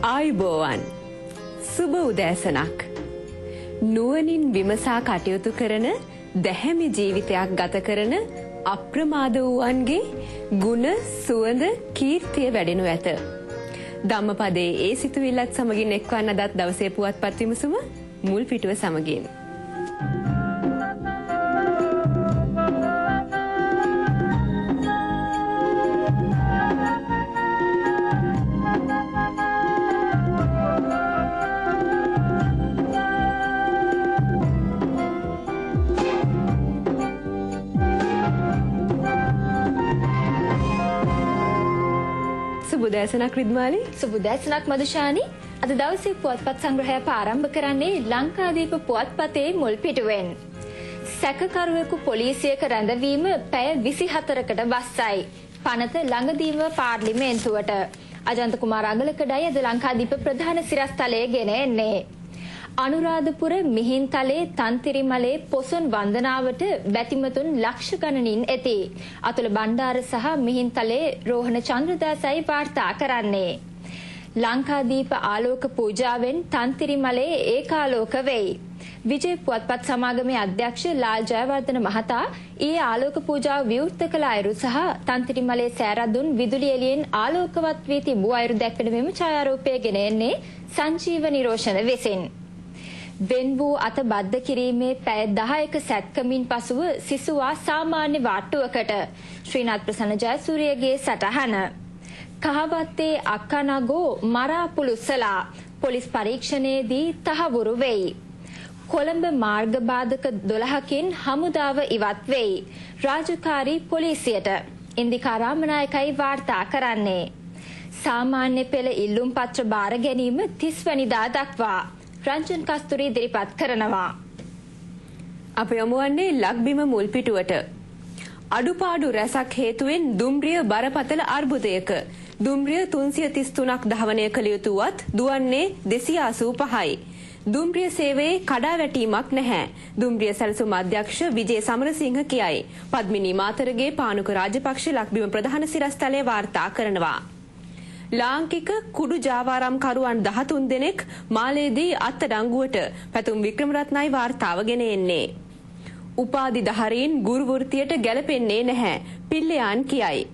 ආයුබෝවන් සුබ උදෑසනක් නුවණින් විමසා කටයුතු කරන දැහැමි ජීවිතයක් ගත කරන අප්‍රමාද වූවන්ගේ ගුණ සුවඳ කීර්තිය වැඩෙනු ඇත. ධම්මපදයේ ඒ සිතුවිල්ලත් සමගින් එක්වන්න අදත් දවසේ පුවත්පත් විමසුම මුල් පිටුව සමගින් සුබදෑසනක් රිද්මාලි. සුබදෑසනක් මදුෂානි. අද දවසේ පුවත්පත් සංග්‍රහය ආරම්භ කරන්නේ ලංකාදීප පුවත්පතේ මුල් පිටුවෙන්. සැකකරුවෙකු පොලිසියක රැඳවීම පැය 24කට බස්සයි. පනත ළඟදීම පාර්ලිමේන්තුවට. අජන්ත කුමාර අගලකඩයි අද ලංකාදීප ප්‍රධාන සිරස්තලයේ ගෙන එන්නේ. අනුරාධපුර මිහින්තලේ තන්තිරිමලේ පොසොන් වන්දනාවට බැතිමතුන් ලක්ෂ ගණනින් ඇති. අතුල බණ්ඩාර සහ මිහින්තලේ රෝහණ චන්ද්‍රදාසයි වාර්තා කරන්නේ. ලංකාදීප ආලෝක පූජාවෙන් තන්තිරිමලේ ඒකාලෝක වෙයි. විජය පුවත්පත් සමාගමේ අධ්‍යක්ෂ ලාල් ජයවර්ධන මහතා ඊයේ ආලෝක පූජාව විවෘත කළ අයුරු සහ තන්තිරිමලේ සෑරදුන් විදුලි එළියෙන් ආලෝකවත් වී තිබූ අයුරු දැක්වෙන මෙම ඡායාරූපය ගෙන එන්නේ සංජීව නිරෝෂණ විසින්. වෙන් වූ අත බද්ධ කිරීමේ පැය 10ක සැත්කමින් පසුව සිසුවා සාමාන්‍ය වාට්ටුවකට. ශ්‍රීනාත් ප්‍රසන්න ජයසූරියගේ සටහන. කහවත්තේ අක්කනගෝ මරා පුලුස්සලා පොලිස් පරීක්ෂණයේදී තහවුරු වෙයි. කොළඹ මාර්ග බාධක 12කින් හමුදාව ඉවත් වෙයි. රාජකාරී පොලිසියට ඉන්දිකා රාමනායකයි වාර්තා කරන්නේ. සාමාන්‍ය පෙළ ඉල්ලුම් පත්‍ර බාර ගැනීම 30 වෙනිදා දක්වා රංජන් කස්තුරි ඉදිරිපත් කරනවා. අප යමු වන්නේ ලක්බිම මුල් පිටුවට. අඩුපාඩු රැසක් හේතුවෙන් දුම්රිය බරපතල අර්බුදයක. දුම්රිය 333ක් ධාවනය කළ යුතුවත් දුවන්නේ 285යි. දුම්රිය සේවයේ කඩාවැටීමක් නැහැ. දුම්රිය සැලසුම් අධ්‍යක්ෂ විජේ සමරසිංහ කියයි. පද්මිනී මාතරගේ පානුක රාජපක්ෂ ලක්බිම ප්‍රධාන සිරස්තලයේ වාර්තා කරනවා. ලාංකික කුඩු ජාවාරම්කරුවන් 13 දෙනෙක් මාලේදී අත්අඩංගුවට. පැතුම් වික්‍රමරත්නයි වාර්තාව ගෙන එන්නේ. උපාධිධාරීන් ගුරු වෘත්තියට ගැලපෙන්නේ නැහැ. පිල්ලයන් කියයි.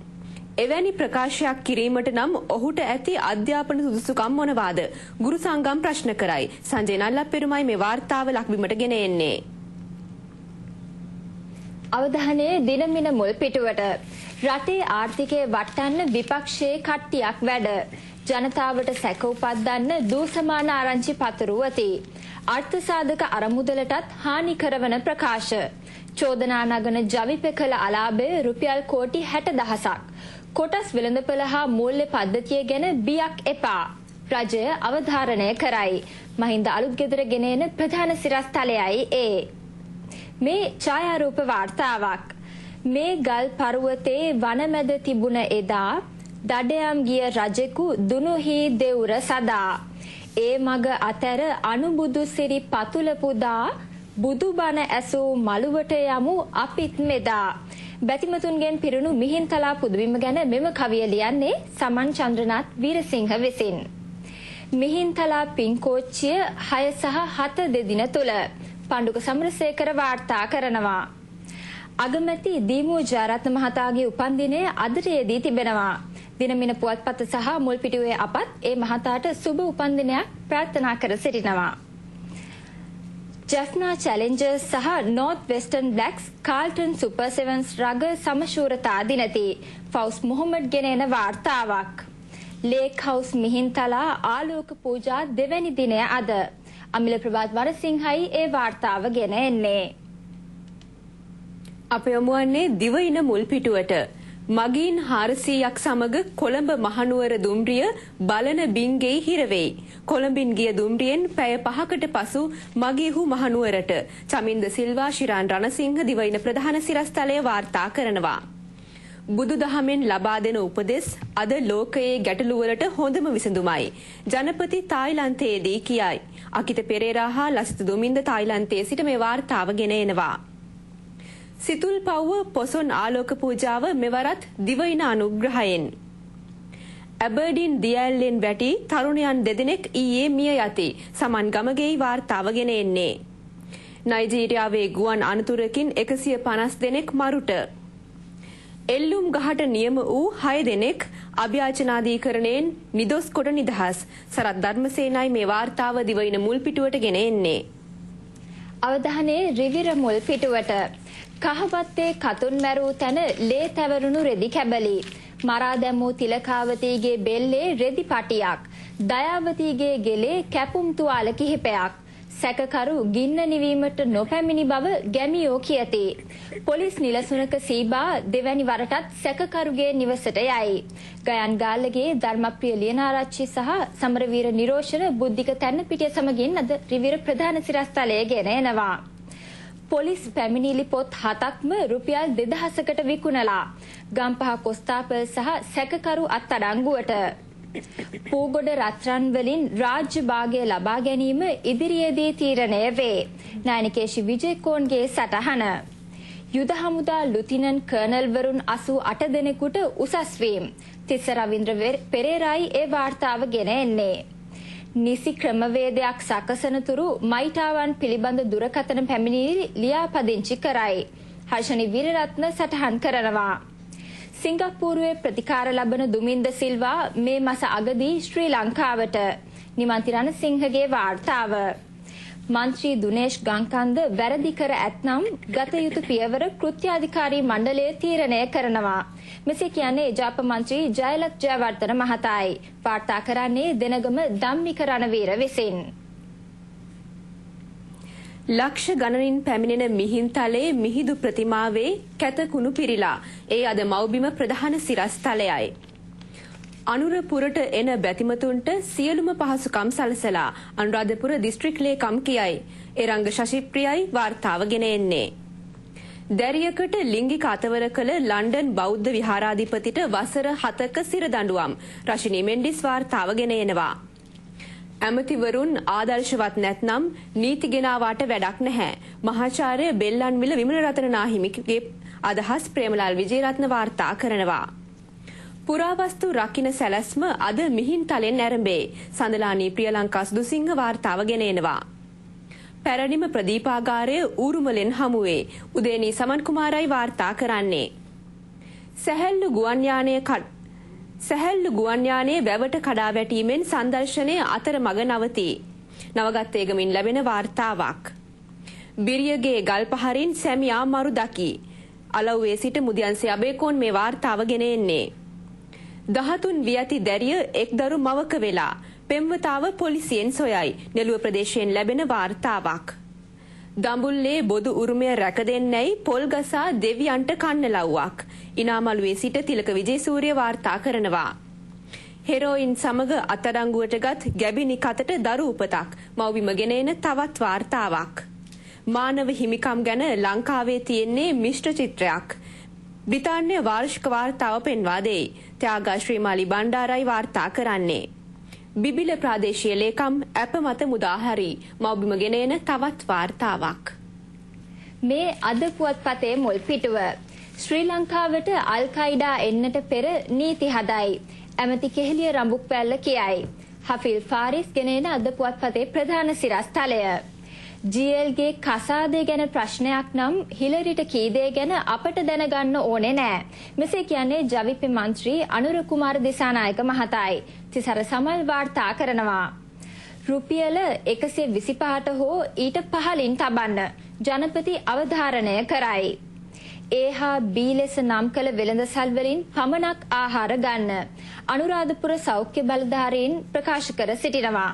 එවැනි ප්‍රකාශයක් කිරීමට නම් ඔහුට ඇති අධ්‍යාපන සුදුසුකම් මොනවාද? ගුරු සංගම් ප්‍රශ්න කරයි. සංජය නල්ලප්පෙරුමයි මේ වාර්තාව ලක්බිමට ගෙන එන්නේ. අවධානයේ දිනමින මුල් පිටුවට. රටේ ආර්ථිකය වටන්න විපක්ෂයේ කට්ටියක් වැඩ. ජනතාවට සැක උපද්දන්න දූ සමාන ආරංචි පතුරුවති. අර්ථ සාධක අරමුදලටත් හානි කරවන ප්‍රකාශ. චෝදනා නගන ජවිප කළ අලාභය රුපියල් කෝටි 60,000ක්. කොටස් වෙළඳපළ හා මූල්‍ය පද්ධතිය ගැන බියක් එපා. රජය අවධාරණය කරයි. මහින්ද අලුත්ගෙදර ගෙන එන ප්‍රධාන සිරස්තලයයි ඒ. මේ ඡායාරූප වාර්තාවක්. මේ ගල් පර්වතයේ වනමැද තිබුණ එදා දඩයම් ගිය රජෙකු දුනුහි දෙවුර සදා. ඒ මග අතර අනුබුදු සිරි පතුල පුදා බුදුබණ ඇසූ මළුවට යමු අපිත් මෙදා. බැතිමතුන්ගෙන් පිරුණු මිහින්තලා පුදබිම ගැන මෙම කවිය ලියන්නේ සමන් චන්ද්‍රනාත් වීරසිංහ විසින්. මිහින්තලා පින්කෝච්චිය 6 සහ 7 දෙදින තුල පණ්ඩුක සමරසේකර වාර්තා කරනවා. අගමැති දීමෝ ජයරත්න මහතාගේ උපන්දිනය අදට යෙදී තිබෙනවා. දිනමින පුවත්පත සහ මුල් පිටුවේ අපත් ඒ මහතාට සුබ උපන්දිනයක් ප්‍රාර්ථනා කර සිටිනවා. ජෆ්නා චැලෙන්ජර්ස් සහ නෝර්ත් වෙස්ටර්න් බ්ලැක්ස් කාල්ටන් සුපර් සෙවන්ස් රග සමශූරතා දිනති. ෆෞස් මොහොමඩ් ගෙන එන වාර්තාවක්. ලේක් හවුස් මිහින්තලා ආලෝක පූජා දෙවැනි දිනය අද. අමිල ප්‍රභාත් වරසිංහයි ඒ වාර්තාව ගෙන එන්නේ. අප යමු වන්නේ දිවයින මුල් පිටුවට. මගීන් 400ක් සමග කොළඹ මහනුවර දුම්රිය බලන බින්ගෙයි හිරවෙයි. කොළඹින් ගිය දුම්රියෙන් පැය 5කට පසු මගීහු මහනුවරට. චමින්ද සිල්වා ශිරාන් රණසිංහ දිවයින ප්‍රධාන සිරස්තලයේ වාර්තා කරනවා. බුදුදහමෙන් ලබා දෙන උපදෙස් අද ලෝකයේ ගැටලුවලට හොඳම විසඳුමයි. ජනපති තායිලන්තයේදී කියයි. අකිත පෙරේරා හා ලසිත දුමින්ද තායිලන්තයේ සිට මේ වාර්තාව ගෙන එනවා. සිතුල් පව්ව පොසොන් ආලෝක පූජාව මෙවරත් දිවයින අනුග්‍රහයෙන්. ඇබර්ඩීන් දියඇල්ලෙන් වැටි තරුණයන් දෙදෙනෙක් ඊයේ මිය යති. සමන් ගමගේ වාර්තාව ගෙන එන්නේ. නයිජීරියාවේ ගුවන් අනතුරකින් 150 දෙනෙක් මරුට. එල්ලුම් ගහට නියම වූ 6 දෙනෙක් අභ්‍යාචනාධීකරණයෙන් නිදොස් කොට නිදහස්. සරත් ධර්මසේනයි මේ වාර්තාව දිවයින මුල් පිටුවට ගෙන එන්නේ. අවධානයේ රිවිර මුල් පිටුවට. කහවත්තේ කතුන් මැරූ තැන ලේ තැවරුණු රෙදි කැබලි. මරා දැමූ තිලකාවතීගේ බෙල්ලේ රෙදි පටියක්. දයාවතීගේ ගෙලේ කැපුම් තුවාල කිහිපයක්. සැකකරු ගින්න නිවීමට නොපැමිණි බව ගැමියෝ කියති. පොලිස් නිලසුනක සීබා දෙවැනි වරටත් සැකකරුගේ නිවසට යයි. ගයන් ගාල්ලගේ ධර්මප්‍රිය ලියනාරච්චි සහ සමරවීර නිරෝෂණ බුද්ධික තැන්නපිටිය සමගින් අද රිවිර ප්‍රධාන සිරස්තලය ගෙන එනවා. පොලිස් පැමිණිලි පොත් 7ක්ම රුපියල් 2000කට විකුණලා ගම්පහ කොස්තාපල් සහ සැකකරු අත්අඩංගුවට. පූගොඩ රත්රන් වලින් රාජ්‍ය භාගය ලබා ගැනීම ඉදිරියේදී තීරණය වේ. නායනිකේෂි විජේකෝන්ගේ සටහන. යුද හමුදා ලුතිනන්ට් කර්නල් වරුන් 88 දෙනෙකුට උසස් වීම. තිස්ස රවින්ද්‍ර පෙරේරායි ඒ වාර්තාව ගෙන එන්නේ. නිසි ක්‍රමවේදයක් සකසනතුරු මයිටාවන් පිළිබඳ දුරකථන පැමිණිලි ලියාපදිංචි කරයි. හර්ෂණි වීරරත්න සටහන් කරනවා. සිංගප්පූරුවේ ප්‍රතිකාර ලබන දුමින්ද සිල්වා මේ මාස අගදී ශ්‍රී ලංකාවට. නිමන්ති රණසිංහගේ වාර්තාව. මන්ත්‍රී දුනේෂ් ගංකන්ද වැරදි කර ඇතනම් ගත යුතු පියවර කෘත්‍යාධිකාරී මණ්ඩලය තීරණය කරනවා. මෙසේ කියන්නේ එජාප මන්ත්‍රී ජයලත් ජයවර්ධන මහතායි. වාර්තා කරන්නේ දෙනගම ධම්මික රණවීර විසින්. ලක්ෂ ගණනින් පැමිණෙන මිහින්තලේ මිහිදු ප්‍රතිමාවේ කැතකුණු පිරිලා. ඒ අද මව්බිම ප්‍රධාන සිරස්තලයයි. අනුරපුරට එන බැතිමතුන්ට සියලුම පහසුකම් සලසලා අනුරාධපුර දිස්ත්‍රික් ලේකම් කියයි. එරංග ශශිප්‍රියයි වාර්තාව ගෙන එන්නේ. දැරියකට ලිංගික අතවර කළ ලන්ඩන් බෞද්ධ විහාරාධිපතිට වසර 7ක සිර දඬුවම්. රශිනී මෙන්ඩිස් වාර්තාව ගෙන එනවා. ඇමතිවරුන් ආදර්ශවත් නැත්නම් නීති ගෙනාවාට වැඩක් නැහැ. මහාචාර්ය බෙල්ලන්විල විමලරතන නාහිමිගේ අදහස් ප්‍රේමලාල් විජේරත්න වාර්තා කරනවා. පුරාවස්තු රකින්න සැලැස්ම අද මිහින්තලෙන් ආරම්භේ. සඳලානී ප්‍රියලංකා සුදුසිංහ වාර්තාව ගෙන එනවා. පැරණිම ප්‍රදීපාගාරය ඌරුමලෙන් හමුවේ. උදේනී සමන් කුමාරයි වාර්තා කරන්නේ. සැහැල්ලු ගුවන් යානයේ වැවට කඩා වැටීමෙන් සංදර්ශනය අතරමඟ නවතී. නවගත් ඒගමින් ලැබෙන වාර්තාවක්. බිරියගේ ගල්පහරින් සැමියා මරු දකි. අලව්වේ සිට මුදියන්සේ අබේකෝන් මේ වාර්තාව ගෙන එන්නේ. 13 වියති දැරිය එක්දරු මවක වෙලා පෙම්වතාව පොලිසියෙන් සොයයි. නෙළුව ප්‍රදේශයෙන් ලැබෙන වාර්තාවක්. දඹුල්ලේ බොදු උරුමය රැකදෙන්නැයි පොල්ගසා දෙවියන්ට කන්න ලව්වක්. ඉනාමලුවේ සිට තිලක විජේසූරිය වාර්තා කරනවා. හෙරෝයින් සමග අත්අඩංගුවටගත් ගැබිනි කතට දරු උපතක්. මව්බිම ගෙන එන තවත් වාර්තාවක්. මානව හිමිකම් ගැන ලංකාවේ තියෙන්නේ මිශ්‍ර චිත්‍රයක්. බ්‍රිතාන්‍ය වාර්ෂික වාර්තාව පෙන්වා දෙයි. ත්‍යාගා ශ්‍රීමාලි බණ්ඩාරයි වාර්තා කරන්නේ. බිබිල ප්‍රාදේශීය ලේකම් අප මත මුදාහරි. මව්බිම ගෙන එන තවත් වාර්තාවක්. මේ අද පුවත්පතේ මුල් පිටුව. ශ්‍රී ලංකාවට අල් කයිඩා එන්නට පෙර නීති හදයි. ඇමති කෙහෙලිය රඹුක්වැල්ල කියයි. හෆිල් ෆාරිස් ගෙන එන අද පුවත්පතේ ප්‍රධාන සිරස්තලය. ජීඑල්ගේ කසාදේ ගැන ප්‍රශ්නයක් නම් හිලරිට කීදේ ගැන අපට දැනගන්න ඕනේ නෑ. මෙසේ කියන්නේ ජවිපෙ මන්ත්‍රී අනුර කුමාර දිසානායක මහතායි. තිසර සමල් වාර්තා කරනවා. රුපියල 125ට හෝ ඊට පහළින් තබන්න ජනපති අවධාරණය කරයි. ඒ හා බී ලෙස නම් කළ වෙළඳසල් වලින් පමණක් ආහාර ගන්න අනුරාධපුර සෞඛ්‍ය බලධාරීන් ප්‍රකාශ කර සිටිනවා.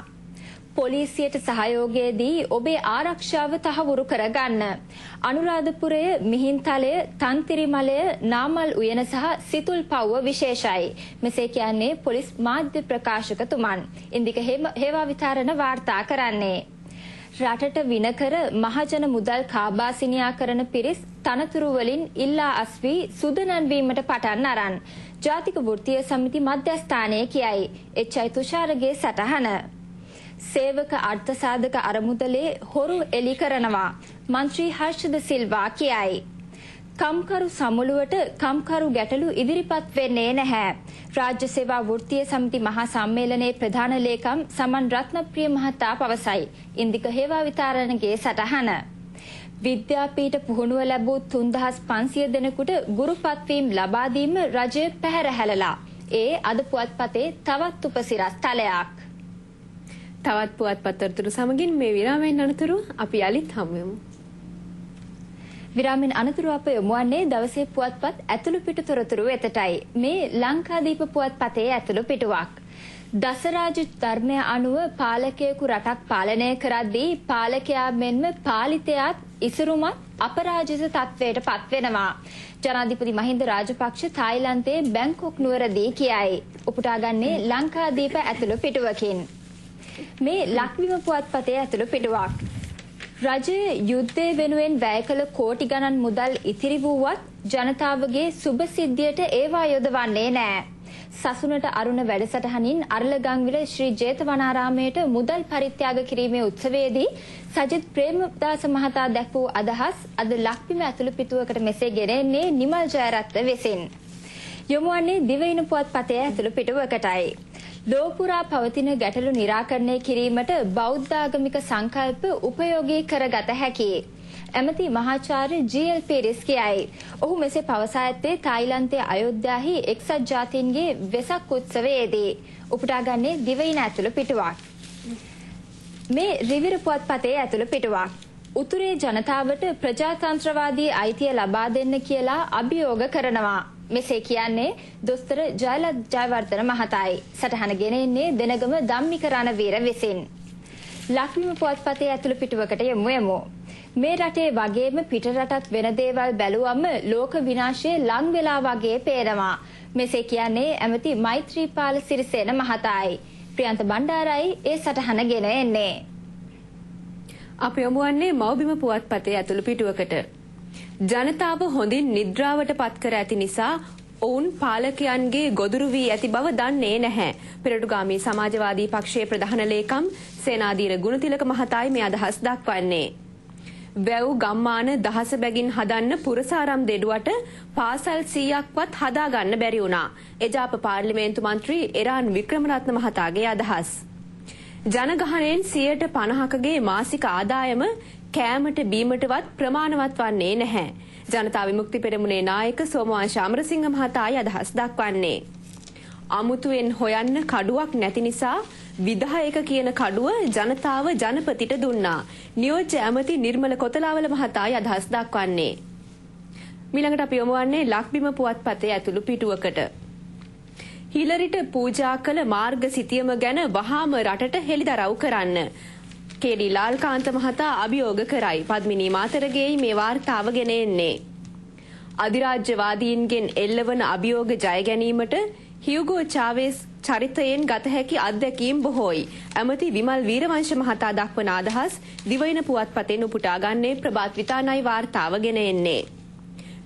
පොලිසියට සහයෝගයේදී ඔබේ ආරක්ෂාව තහවුරු කරගන්න. අනුරාධපුරයේ මිහින්තලය, තන්තිරිමලය, නාමල් උයන සහ සිතුල් පව්ව විශේෂයි. මෙසේ කියන්නේ පොලිස් මාධ්‍ය ප්‍රකාශකතුමන්. ඉන්දික හේවා විතරණ වාර්තා කරන්නේ. රටට විනකර මහජන මුදල් කාබාසිනියා කරන පිරිස් තනතුරු වලින් ඉල්ලා අස්වී සුදනන්වීමට පටන් අරන්. ජාතික වෘත්තීය සමිති මධ්‍යස්ථානයේ කියයි. එච්.අයි. තුෂාරගේ සටහන. සේවක අර්ථ සාධක අරමුදලේ හොරු එලි කරනවා. මන්ත්‍රී හර්ෂද සිල්වා කියයි. කම්කරු සමුළුවට කම්කරු ගැටලු ඉදිරිපත් වෙන්නේ නැහැ. රාජ්‍ය සේවා වෘත්තීය සමිති මහා සම්මේලනයේ ප්‍රධාන ලේකම් සමන් රත්නප්‍රිය මහතා පවසයි. ඉන්දික හේවා විතාරණගේ සටහන. විද්‍යාපීඨ පුහුණුව ලැබූ 3500 දෙනෙකුට ගුරුපත් වීම ලබා දීම රජය පැහැර හැලලා. ඒ අද පුවත්පතේ තවත් උපසිරස් තලයක්. තවත් පුවත්පත් තොරතුරු සමගින් මේ විරාමයෙන් අනතුරු අපි යලිත් හමු වෙමු. විරාමෙන් අනතුරු අප යොමු වන්නේ දවසේ පුවත්පත් ඇතුළු පිටු තොරතුරු වෙතටයි. මේ ලංකාදීප පුවත්පතේ ඇතුළු පිටුවක්. දසරාජ ධර්මය අනුව පාලකයෙකු රටක් පාලනය කරද්දී පාලකයා මෙන්ම පාලිතයාත් ඉසුරුමත් අපරාජිත තත්වයට පත්වෙනවා. ජනාධිපති මහින්ද රාජපක්ෂ තායිලන්තයේ බැංකොක් නුවරදී කියයි. උපුටාගන්නේ ලංකාදීප ඇතුළු පිටුවකින්. මේ ලක්බිම පුවත්පතේ ඇතුළු පිටුවක්. රජයේ යුද්ධය වෙනුවෙන් වැය කළ කෝටි ගණන් මුදල් ඉතිරි වූවත් ජනතාවගේ සුබ සිද්ධියට ඒවා යොදවන්නේ නැහැ. සසුනට අරුණ වැඩසටහනින් අරලගංවිල ශ්‍රී ජේතවනාරාමයට මුදල් පරිත්‍යාග කිරීමේ උත්සවයේදී සජිත් ප්‍රේමදාස මහතා දැක්වූ අදහස් අද ලක්බිම ඇතුළු පිටුවකට මෙසේ ගෙනෙන්නේ නිමල් ජයරත්න විසින්. යොමු වන්නේ දිවයින පුවත්පතේ ඇතුළු පිටුවකටයි. ලෝපුරා පවතින ගැටලු निराකරණය කිරීමට බෞද්ධාගමික සංකල්ප උපයෝගී කරගත හැකියි. ඇමති මහාචාර්ය ජී.එල්. පීරිස් කියයි. ඔහු මෙසේ පවසා ඇත්තේ තායිලන්තයේ අයෝධ්‍යාහි එක්සත් ජාතීන්ගේ වෙසක් උත්සවයේදී. උපුටාගන්නේ දිවයින ඇතුළු පිටුවක්. මේ රිවිර පුවත්පතේ ඇතුළු පිටුවක්. උතුරේ ජනතාවට ප්‍රජාතන්ත්‍රවාදී අයිතිය ලබා දෙන්න කියලා අභියෝග කරනවා. මෙසේ කියන්නේ දොස්තර ජයලත් ජයවර්ධන මහතායි. සටහන ගෙනෙන්නේ දෙනගම ධම්මික රණවීර විසින්. ලක්බිම පුවත්පතේ ඇතුළු පිටුවකට යමු. මේ රටේ වගේම පිටරටත් වෙන දේවල් බැලුවම ලෝක විනාශයේ ලං වෙලා වගේ පේනවා. මෙසේ කියන්නේ ඇමති මෛත්‍රීපාල සිරිසේන මහතායි. ප්‍රියන්ත බණ්ඩාරයි ඒ සටහන ගෙන එන්නේ. අපි යමු වන්නේ මව්බිම පුවත්පතේ ඇතුළු පිටුවකට. ජනතාව හොඳින් නිද්‍රාවට පත් කර ඇති නිසා ඔවුන් පාලකයන්ගේ ගොදුරු වී ඇති බව දන්නේ නැහැ. පෙරටුගාමී සමාජවාදී පක්ෂයේ ප්‍රධාන ලේකම් සේනාධීර ගුණතිලක මහතායි මේ අදහස් දක්වන්නේ. වැව් ගම්මාන දහස බැගින් හදන්න පුරසාරම් දෙඩුවට පාසල් 100ක්වත් හදා ගන්න බැරි වුණා. එජාප පාර්ලිමේන්තු මන්ත්‍රී එරාන් වික්‍රමරත්න මහතාගේ අදහස්. ජනගහනයෙන් 50%ගේ මාසික ආදායම කෑමට බීමටවත් ප්‍රමාණවත් වන්නේ නැහැ. ජනතා විමුක්ති පෙරමුණේ නායක සෝමවංශ අමරසිංහ මහතායි අදහස් දක්වන්නේ. අමුතුවෙන් හොයන්න කඩුවක් නැති නිසා විධායක කියන කඩුව ජනතාව ජනපතිට දුන්නා. නියෝජ්‍ය ඇමති නිර්මල කොතලාවල මහතායි අදහස් දක්වන්නේ. ඊළඟට අපි යොමු වන්නේ ලක්බිම පුවත්පතේ ඇතුළු පිටුවකට. හිලරිට පූජා කළ මාර්ග සිතියම ගැන වහාම රටට හෙළිදරව් කරන්න. කේ.ඩී. ලාල්කාන්ත මහතා අභියෝග කරයි. පද්මිනී මාතරගේයි මේ වාර්තාව ගෙන එන්නේ. අධිරාජ්‍යවාදීන්ගෙන් එල්ලවන අභියෝග ජය ගැනීමට හියුගෝ චාවෙස් චරිතයෙන් ගත හැකි අත්දැකීම් බොහෝයි. ඇමති විමල් වීරවංශ මහතා දක්වන අදහස් දිවයින පුවත්පතෙන් උපුටා ගන්නේ ප්‍රභාත් විතානයි වාර්තාව ගෙන එන්නේ.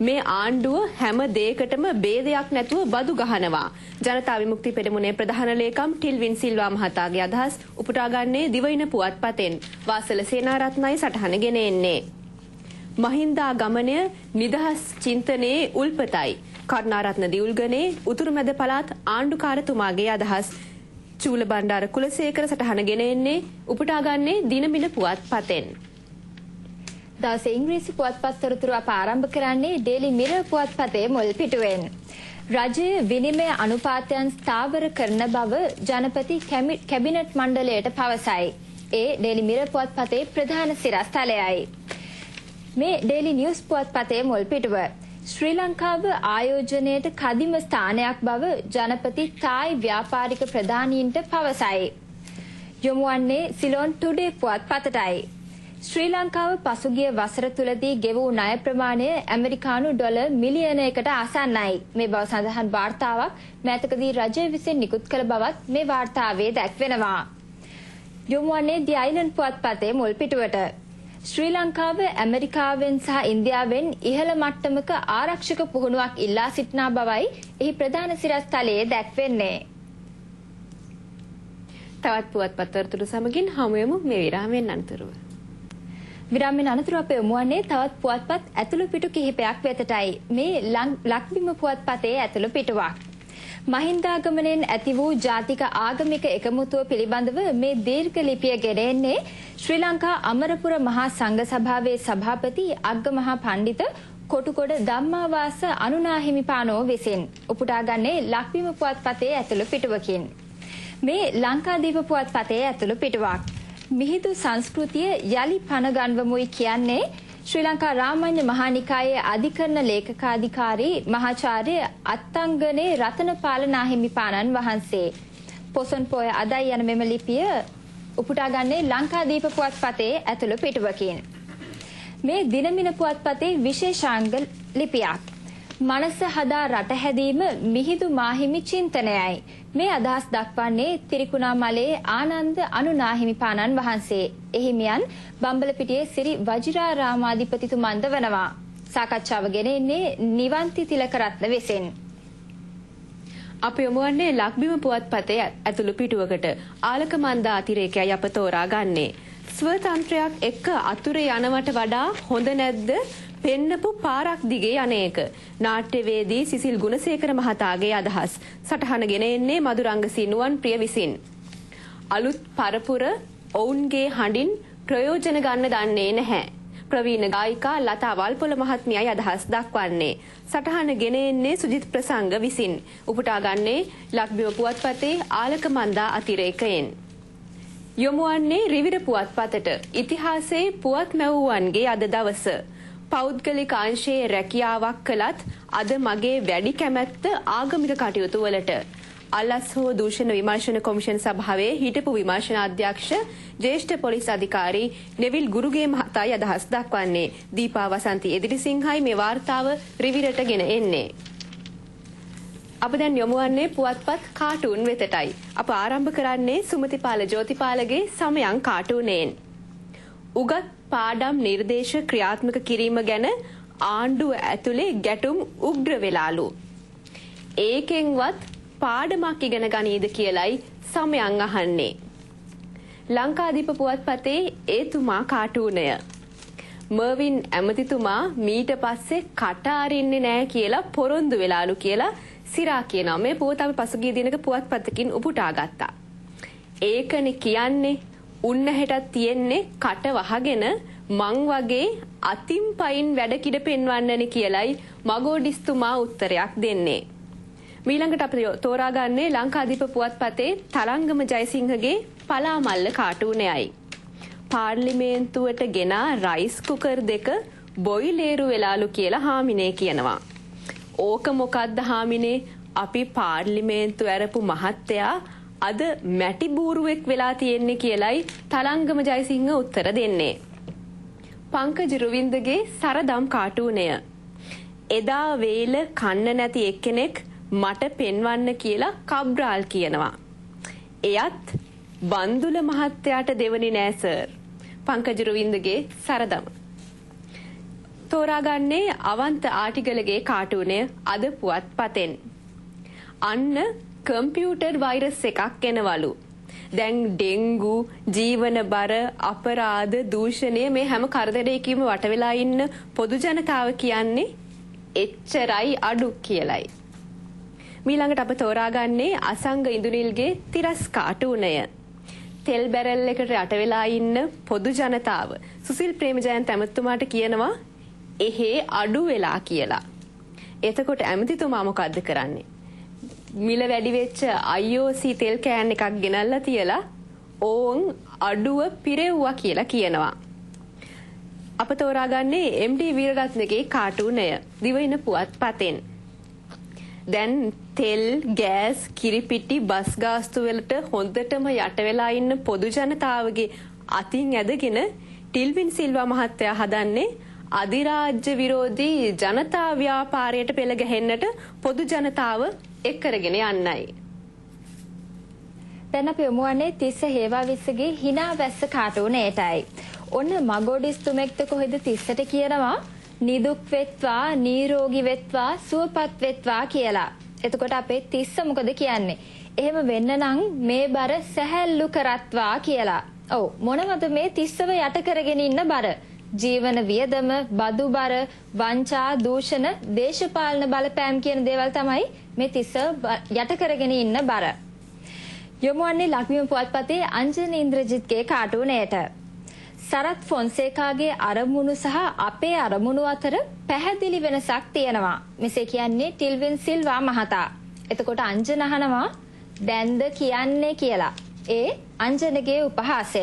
මේ ආණ්ඩුව හැම දෙයකටම ભેදයක් නැතුව බදු ගහනවා. ජනතා විමුක්ති පෙරමුණේ ප්‍රධාන ලේකම් ටිල්වින් සිල්වා මහතාගේ අදහස් උපුටා ගන්නේ දිවයින පුවත්පතෙන්. වාසල සේනාරත්නයි සටහන ගෙන එන්නේ. මහින්දා ගමනය නිදහස් චින්තනයේ උල්පතයි. කරුණාරත්න දියුල්ගනේ උතුරුමැද පළාත් ආණ්ඩුකාරතුමාගේ අදහස්. චූල බණ්ඩාර කුලසේකර සටහන ගෙන එන්නේ උපුටා ගන්නේ දිනමින පුවත්පතෙන්. දවසේ ඉංග්‍රීසි පුවත්පත් තොරතුරු අප ආරම්භ කරන්නේ ඩේලි මිරර් පුවත්පතේ මුල් පිටුවෙන්. රජයේ විනිමය අනුපාතයන් ස්ථාවර කරන බව ජනපති කැබිනට් මණ්ඩලයට පවසයි. ඒ ඩේලි මිරර් පුවත්පතේ ප්‍රධාන සිරස්තලයයි. මේ ඩේලි නිවුස් පුවත්පතේ මුල් පිටුව. ශ්‍රී ලංකාව ආයෝජනයට කදිම ස්ථානයක් බව ජනපති තායි ව්‍යාපාරික ප්‍රධානීන්ට පවසයි. යොමු වන්නේ සිලෝන් ටුඩේ පුවත්පතටයි. ශ්‍රී ලංකාව පසුගිය වසර තුලදී ගෙවූ ණය ප්‍රමාණය ඇමරිකානු ඩොලර් මිලියනයකට ආසන්නයි. මේ බව සඳහන් වාර්තාවක් මෑතකදී රජය විසින් නිකුත් කළ බවත් මේ වාර්තාවේ දැක්වෙනවා. යොමු වන්නේ දි අයිලන්ඩ් පුවත්පතේ මුල් පිටුවට. ශ්‍රී ලංකාව ඇමරිකාවෙන් සහ ඉන්දියාවෙන් ඉහළ මට්ටමක ආරක්ෂක පුහුණුවක් ඉල්ලා සිටිනා බවයි එහි ප්‍රධාන සිරස්තලයේ දැක්වෙන්නේ. තවත් පුවත්පත් තොරතුරු සමගින් හමු වෙමු මේ විරාමයෙන් අනතුරුව. විරාමයෙන් අනතුරු අපේ යොමු වන්නේ තවත් පුවත්පත් ඇතුළු පිටු කිහිපයක් වෙතටයි. මේ ලක්බිම පුවත්පතේ ඇතුළු පිටුවක්. මහින්දාගමනයෙන් ඇති වූ ජාතික ආගමික එකමුතුව පිළිබඳව මේ දීර්ඝ ලිපිය ගෙනෙන්නේ ශ්‍රී ලංකා අමරපුර මහා සංඝ සභාවේ සභාපති අග්ගමහා පණ්ඩිත කොටුකොඩ ධම්මාවාස අනුනාහිමිපාණෝ විසින් උපුටාගන්නේ ලක්බිම පුවත්පතේ ඇතුළු පිටුවකින්. මේ ලංකාදීප පුවත්පතේ ඇතුළු පිටුවක්. මිහිඳු සංස්කෘතිය යලි පණ ගන්වමුයි කියන්නේ ශ්‍රී ලංකා රාමඤ්ඤ මහානිකායේ අධිකරණ ලේකකාධිකාරී මහාචාර්ය අත්තංගනේ රතනපාල නාහිමිපාණන් වහන්සේ. පොසොන් පොය අදයි යන මෙම ලිපිය උපුටාගන්නේ ලංකාදීප පුවත්පතේ ඇතුළු පිටුවකින්. මේ දිනමින පුවත්පතේ විශේෂාංග ලිපියක්. මනස හදා රට හැදීම මිහිඳු මාහිමි චින්තනයයි. මේ අදහස් දක්වන්නේ තිරිකුණාමලේ ආනන්ද අනුනාහිමිපාණන් වහන්සේ. එහිමියන් බම්බලපිටියේ සිරි වජිරාරාමාධිපතිතුමන්ද වනවා. සාකච්ඡාව ගෙනෙන්නේ නිවන්ති තිලකරත්න විසින්. අප යොමු වන්නේ ලක්බිම පුවත්පතේ ඇතුළු පිටුවකට. ආලක මන්දා අතිරේකයයි අප තෝරා ගන්නේ. ස්වතන්ත්‍රයක් එක්ක අතුරේ යනවට වඩා හොඳ නැද්ද? පෙන්නපු පාරක් දිගේ අනේක. නාට්‍යවේදී සිසිල් ගුණසේකර මහතාගේ අදහස්. සටහනගෙන එන්නේ මధుරංග සිනුවන් ප්‍රිය විසින්. අලුත් පරපුර ඔවුන්ගේ හඬින් ප්‍රයෝජන ගන්න දන්නේ නැහැ. ප්‍රවීණ ගායිකා ලතා වල්පොල මහත්මියයි අදහස් දක්වන්නේ. සටහනගෙන එන්නේ සුජිත් ප්‍රසංග විසින්. උපුටා ගන්නේ ලක්බිම පුවත්පතේ ආලක මන්දා අතිරේකයෙන්. යොමු වන්නේ රිවිර පුවත්පතට. ඉතිහාසයේ පුවත් මැවුවන්ගේ අද දවස. පෞද්ගලික අංශයේ රැකියාවක් කළත් අද මගේ වැඩි කැමැත්ත ආගමික කටයුතු වලට. අල්ලස් හෝ දූෂණ විමර්ශන කොමිෂන් සභාවේ හිටපු විමර්ශනාධ්‍යක්ෂ ජ්‍යෙෂ්ඨ පොලිස් අධිකාරී නෙවිල් ගුරුගේ මහතායි අදහස් දක්වන්නේ. දීපා වසන්ති එදිරිසිංහයි මේ වාර්තාව රිවිරට ගෙන එන්නේ. අප දැන් යොමු වන්නේ පුවත්පත් කාටුන් වෙතටයි. අප ආරම්භ කරන්නේ සුමතිපාල ජෝතිපාලගේ සමයන් කාටුනයෙන්. උගත් පාඩම් නිර්දේශ ක්‍රියාත්මක කිරීම ගැන ආණ්ඩුව ඇතුලේ ගැටුම් උග්‍ර වෙලාලු. ඒකෙන්වත් පාඩමක් ඉගෙන ගනීද කියලයි සමයන් අහන්නේ. ලංකාදීප පුවත්පතේ ඒතුමා කාටුනය. මර්වින් ඇමතිතුමා මීට පස්සේ කට අරින්නේ නැහැ කියලා පොරොන්දු වෙලාලු කියලා සිරා කියනවා. මේ පුවත අපි පසුගිය දිනක පුවත්පතකින් උපුටා ගත්තා. ඒකනේ කියන්නේ උන්නහෙටත් තියෙන්නේ කට වහගෙන මං වගේ අතින් පයින් වැඩ කිඩ පෙන්වන්නනේ කියලයි මගෝඩිස්තුමා උත්තරයක් දෙන්නේ. ඊළඟට අපි තෝරාගන්නේ ලංකාදීප පුවත්පතේ තරංගම ජයසිංහගේ පලාමල්ල කාටුනයයි. පාර්ලිමේන්තුවට ගෙනා රයිස් කුකර් දෙක බොයිලේරු වෙලාලු කියලා හාමිනේ කියනවා. ඕක මොකද්ද හාමිනේ? අපි පාර්ලිමේන්තු ඇරපු මහත්තයා අද මැටි බූරුවෙක් වෙලා තියෙන්නේ කියලයි තරංගම ජයසිංහ උත්තර දෙන්නේ. පංකජ රුවින්දගේ සරදම් කාටුනය. එදා වේල කන්න නැති එක්කෙනෙක් මට පෙන්වන්න කියලා කබ්‍රාල් කියනවා. එයත් බන්දුල මහත්තයාට දෙවනි නෑ සර්. පංකජ රුවින්දගේ සරදම. තෝරාගන්නේ අවන්ත ආටිගලගේ කාටුනය අද පුවත්පතෙන්. අන්න කම්පියුටර් වෛරස් එකක් එනවලු. දැන් ඩෙන්ගු, ජීවන බර, අපරාධ, දූෂණය මේ හැම කරදරයකින්ම වට වෙලා ඉන්න පොදු ජනතාව කියන්නේ එච්චරයි අඩු කියලයි. ඊළඟට අප තෝරාගන්නේ අසංග ඉඳුනිල්ගේ තිරස් කාටුනය. තෙල් බැරල් එකට යට වෙලා ඉන්න පොදු ජනතාව සුසිල් ප්‍රේමජයන්ත ඇමතිතුමාට කියනවා එහෙ අඩු වෙලා කියලා. එතකොට ඇමතිතුමා මොකද්ද කරන්නේ? මිල වැඩි වෙච්ච IOC තෙල් කෑන් එකක් ගෙනල්ලා තියලා ඕන් අඩුව පිරෙව්වා කියලා කියනවා. අප තෝරාගන්නේ MD වීරරත්නගේ කාටුනය දිවයින පුවත්පතෙන්. දැන් තෙල්, ගෑස්, කිරිපිටි, බස් ගාස්තු වලට හොඳටම යට වෙලා ඉන්න පොදු ජනතාවගේ අතින් ඇදගෙන ටිල්වින් සිල්වා මහත්තයා හදන්නේ අධිරාජ්‍ය විරෝධී ජනතා ව්‍යාපාරයට පෙළ ගැහෙන්නට පොදු ජනතාව එක් කරගෙන යන්නයි. දැන් අපි යමු වන්නේ තිස්ස හේවාවිස්සගේ hina වැස්ස කාටුනේටයි. ඔන්න මගෝඩිස්තුමෙක්ද කොහෙද තිස්සට කියනවා නිදුක් වෙත්වා, නිරෝගී වෙත්වා, සුවපත් වෙත්වා කියලා. එතකොට අපේ තිස්ස මොකද කියන්නේ? එහෙම වෙන්න නම් මේ බර සැහැල්ලු කරත්වා කියලා. ඔව් මොනවද මේ තිස්සව යට කරගෙන ඉන්න බර? ජීවන වියදම, බදු බර, වංචා, දූෂණ, දේශපාලන බලපෑම් කියන දේවල් තමයි මේ තිස්ස යට කරගෙන ඉන්න බර. යොමු වන්නේ ලක්බිම පුවත්පතේ අංජන ඉන්ද්‍රජිත්ගේ කාටුනේට. සරත් ෆොන්සේකාගේ අරමුණු සහ අපේ අරමුණු අතර පැහැදිලි වෙනසක් තියෙනවා. මෙසේ කියන්නේ ටිල්වින් සිල්වා මහතා. එතකොට අංජන අහනවා දැන්ද කියන්නේ කියලා. ඒ අංජනගේ උපහාසය.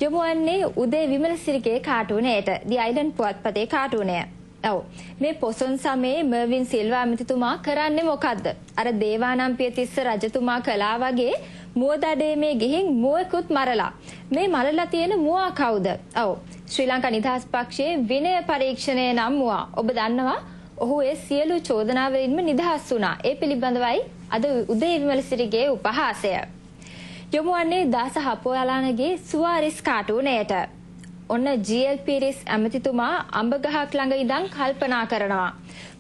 යොමු වන්නේ උදේ විමලසිරිගේ කාටුනේට. දි අයිලන්ඩ් පුවත්පතේ කාටුනය. ඔව්. මේ පොසොන් සමයේ මර්වින් සිල්වා ඇමතිතුමා කරන්නේ මොකද්ද? අර දේවානම්පිය තිස්ස රජතුමා කළා වගේ මුවදඩේමේ ගිහින් මුවෙකුත් මරලා. මේ මරලා තියෙන මුවා කවුද? ඔව්. ශ්‍රී ලංකා නිදහස් පක්ෂයේ විනය පරීක්ෂණය නම් මුවා. ඔබ දන්නවා ඔහු ඒ සියලු චෝදනාවලින්ම නිදහස් වුණා. ඒ පිළිබඳවයි අද උදේ විමලසිරිගේ උපහාසය. යොමු වන්නේ දාස හපොයාලානගේ සුවාරිස් කාටුනේට. ඔන්න ජී.එල්. පීරිස් ඇමතිතුමා අඹගහක් ළඟ ඉඳන් කල්පනා කරනවා.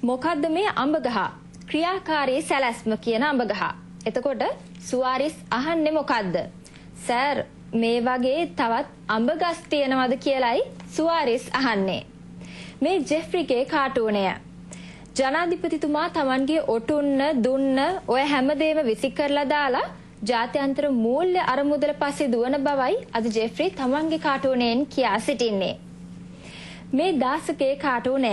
මොකද්ද මේ අඹගහ? ක්‍රියාකාරී සැලැස්ම කියන අඹගහ. එතකොට සුවාරිස් අහන්නේ මොකද්ද? සර් මේ වගේ තවත් අඹගස් තියෙනවද කියලයි සුවාරිස් අහන්නේ. මේ ජෙෆ්රිගේ කාටුනය. ජනාධිපතිතුමා Tamanගේ ඔටුන්න දුන්න ඔය හැමදේම විසි කරලා දාලා ජාත්‍යන්තර මූල්‍ය අරමුදල පස්සේ දුවන බවයි අද ජෙෆ්රි තමන්ගේ කාටුනයෙන් කියා සිටින්නේ. මේ දාසගේ කාටුනය.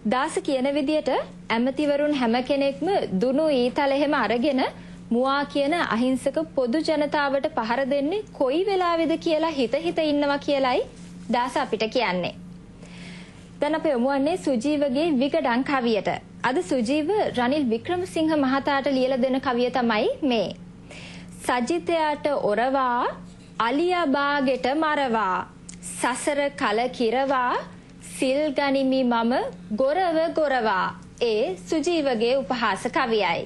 දාස කියන විදියට ඇමතිවරුන් හැම කෙනෙක්ම දුනු ඊතල එහෙම අරගෙන මුවා කියන අහිංසක පොදු ජනතාවට පහර දෙන්නේ කොයි වෙලාවෙද කියලා හිත ඉන්නවා කියලයි දාස අපිට කියන්නේ. දැන් අපි යමු වන්නේ සුජීවගේ විගඩන් කවියට. අද සුජීව රනිල් වික්‍රමසිංහ මහතාට ලියලා දෙන කවිය තමයි මේ. සජිතයාට ඔරවා අලියා බාගෙට මරවා සසර කල කිරවා සිල් ගනිමි මම ගොරවා ඒ සුජීවගේ උපහාස කවියයි.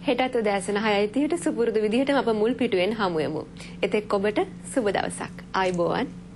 හෙටත් උදෑසන 6:30ට සුපුරුදු විදිහටම අප මුල් පිටුවෙන් හමු වෙමු. එතෙක් ඔබට සුබ දවසක්. ආයුබෝවන්.